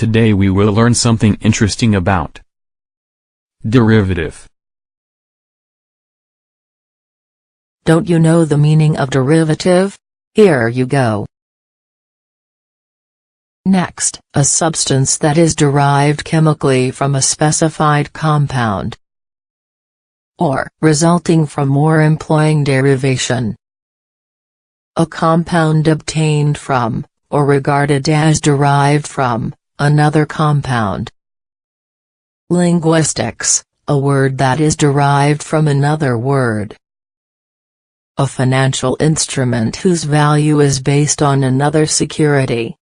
Today we will learn something interesting about derivative. Don't you know the meaning of derivative? Here you go. Next, a substance that is derived chemically from a specified compound, or resulting from or employing derivation. A compound obtained from, or regarded as derived from, another compound. Linguistics, a word that is derived from another word. A financial instrument whose value is based on another security.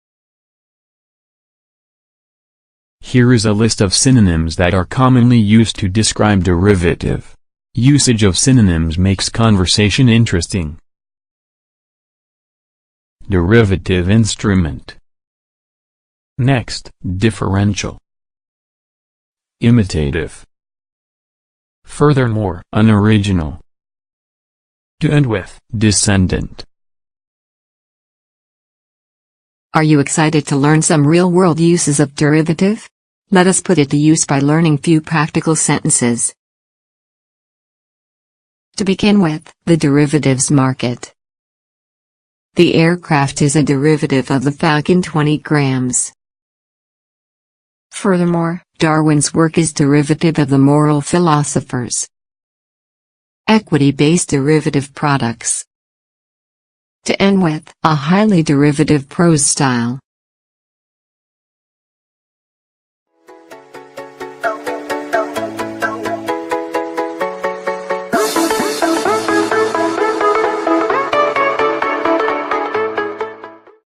Here is a list of synonyms that are commonly used to describe derivative. Usage of synonyms makes conversation interesting. Derivative instrument. Next, differential. Imitative. Furthermore, unoriginal. To end with, descendant. Are you excited to learn some real-world uses of derivative? Let us put it to use by learning few practical sentences. To begin with, the derivatives market. The aircraft is a derivative of the Falcon 20 grams. Furthermore, Darwin's work is derivative of the moral philosophers. Equity-based derivative products. To end with, a highly derivative prose style.